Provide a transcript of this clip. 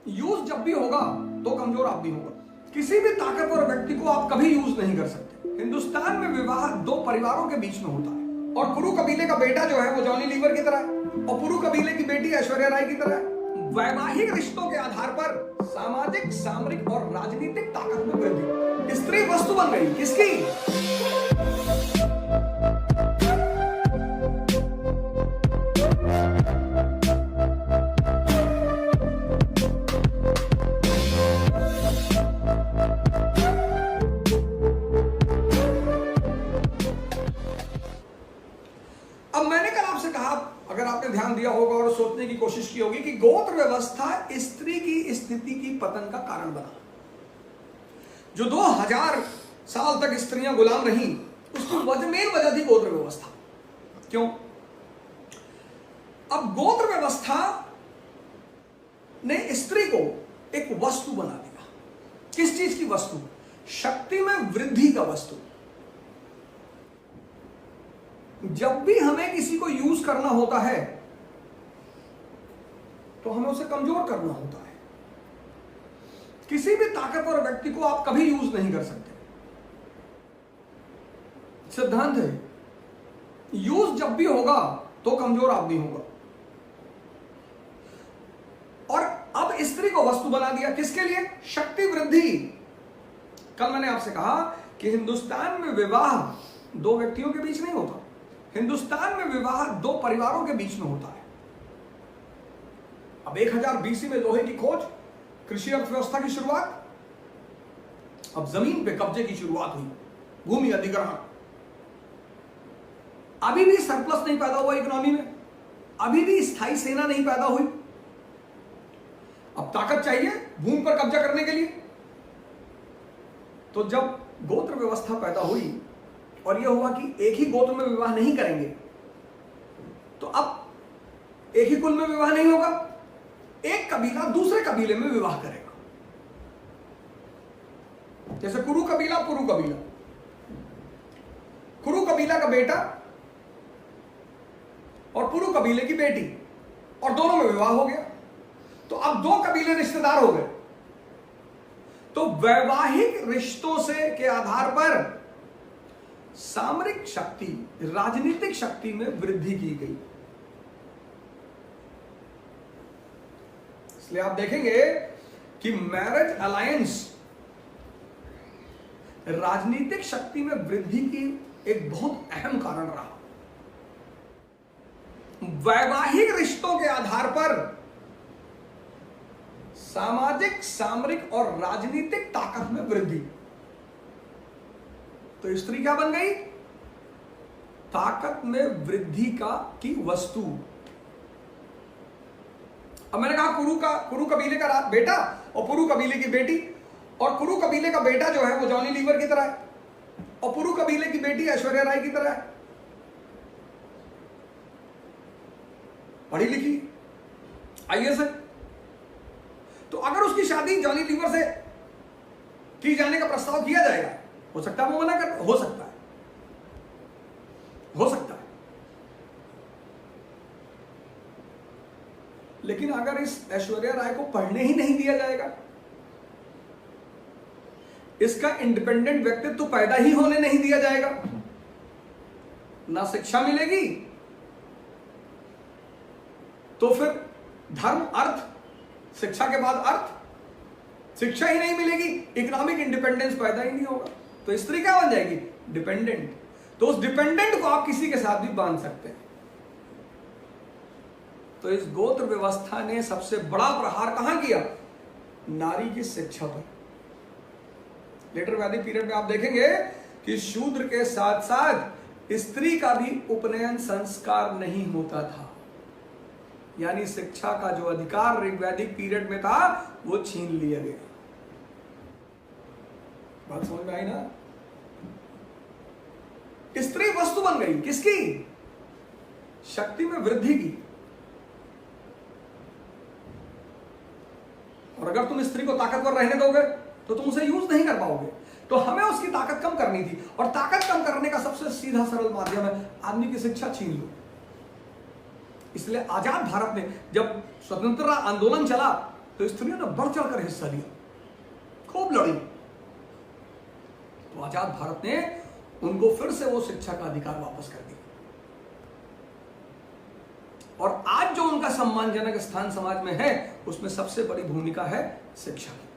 Use जब भी होगा तो कमजोर आप भी होगा। किसी भी ताकतवर व्यक्ति को आप कभी यूज नहीं कर सकते। हिंदुस्तान में विवाह दो परिवारों के बीच में होता है, और पुरु कबीले का बेटा जो है वो जॉनी लीवर की तरह है, और पुरु कबीले की बेटी ऐश्वर्या राय की तरह है। वैवाहिक रिश्तों के आधार पर सामाजिक, सामरिक और राजनीतिक ताकत में वृद्धि। स्त्री वस्तु बन गई किसकी? अब मैंने कल आपसे कहा, अगर आपने ध्यान दिया होगा और सोचने की कोशिश की होगी, कि गोत्र व्यवस्था स्त्री की स्थिति की पतन का कारण बना। जो 2000 साल तक स्त्रियां गुलाम रहीं, उसकी मेन वजह थी गोत्र व्यवस्था। क्यों? अब गोत्र व्यवस्था ने स्त्री को एक वस्तु बना दिया। किस चीज की वस्तु? शक्ति में वृद्धि का वस्तु। जब भी हमें किसी को यूज करना होता है तो हमें उसे कमजोर करना होता है। किसी भी ताकतवर व्यक्ति को आप कभी यूज नहीं कर सकते। सिद्धांत है, यूज जब भी होगा तो कमजोर आदमी होगा। और अब स्त्री को वस्तु बना दिया। किसके लिए? शक्ति वृद्धि। कल मैंने आपसे कहा कि हिंदुस्तान में विवाह दो व्यक्तियों के बीच नहीं होता। हिंदुस्तान में विवाह दो परिवारों के बीच में होता है। अब 1000 BC में लोहे की खोज, कृषि अर्थव्यवस्था की शुरुआत, अब जमीन पे कब्जे की शुरुआत हुई, भूमि अधिग्रहण। अभी भी सरप्लस नहीं पैदा हुआ इकोनॉमी में, अभी भी स्थायी सेना नहीं पैदा हुई। अब ताकत चाहिए भूमि पर कब्जा करने के लिए। तो जब गोत्र व्यवस्था पैदा हुई और यह हुआ कि एक ही गोत्र में विवाह नहीं करेंगे, तो अब एक ही कुल में विवाह नहीं होगा, एक कबीला दूसरे कबीले में विवाह करेगा। जैसे कुरु कबीला, पुरु कबीला। कुरु कबीला का बेटा और पुरु कबीले की बेटी, और दोनों में विवाह हो गया। तो अब दो कबीले रिश्तेदार हो गए। तो वैवाहिक रिश्तों से के आधार पर सामरिक शक्ति, राजनीतिक शक्ति में वृद्धि की गई। इसलिए आप देखेंगे कि मैरिज अलायंस राजनीतिक शक्ति में वृद्धि की एक बहुत अहम कारण रहा। वैवाहिक रिश्तों के आधार पर सामाजिक, सामरिक और राजनीतिक ताकत में वृद्धि। तो स्त्री क्या बन गई? ताकत में वृद्धि की वस्तु। अब मैंने कहा कुरु कबीले का बेटा और पुरु कबीले की बेटी, और कुरु कबीले का बेटा जो है वो जॉनी लीवर की तरह है, और पुरु कबीले की बेटी ऐश्वर्या राय की तरह है, पढ़ी लिखी, IAS है। तो अगर उसकी शादी जॉनी लीवर से की जाने का प्रस्ताव किया जाएगा, हो सकता है वो मना कर, हो सकता है, हो सकता है। लेकिन अगर इस ऐश्वर्या राय को पढ़ने ही नहीं दिया जाएगा, इसका इंडिपेंडेंट व्यक्तित्व तो पैदा ही होने नहीं दिया जाएगा, ना शिक्षा मिलेगी, तो फिर धर्म, अर्थ, शिक्षा के बाद अर्थ, शिक्षा ही नहीं मिलेगी, इकोनॉमिक इंडिपेंडेंस पैदा ही नहीं होगा। तो स्त्री क्या बन जाएगी? डिपेंडेंट। तो उस डिपेंडेंट को आप किसी के साथ भी बांध सकते हैं। तो इस गोत्र व्यवस्था ने सबसे बड़ा प्रहार कहां किया? नारी की शिक्षा पर। लेटर वैदिक पीरियड में आप देखेंगे कि शूद्र के साथ साथ स्त्री का भी उपनयन संस्कार नहीं होता था। यानी शिक्षा का जो अधिकार वैदिक पीरियड में था वो छीन लिया गया। बात समझ में आई ना? स्त्री वस्तु बन गई किसकी? शक्ति में वृद्धि की। और अगर तुम स्त्री को ताकतवर रहने दोगे तो तुम उसे यूज नहीं कर पाओगे। तो हमें उसकी ताकत कम करनी थी, और ताकत कम करने का सबसे सीधा सरल माध्यम है आदमी की शिक्षा छीन लो। इसलिए आजाद भारत में जब स्वतंत्रता आंदोलन चला तो स्त्रियों ने बढ़ चढ़कर हिस्सा लिया, खूब लड़ी। तो आजाद भारत ने उनको फिर से वो शिक्षा का अधिकार वापस कर दिया। और आज जो उनका सम्मानजनक स्थान समाज में है, उसमें सबसे बड़ी भूमिका है शिक्षा की।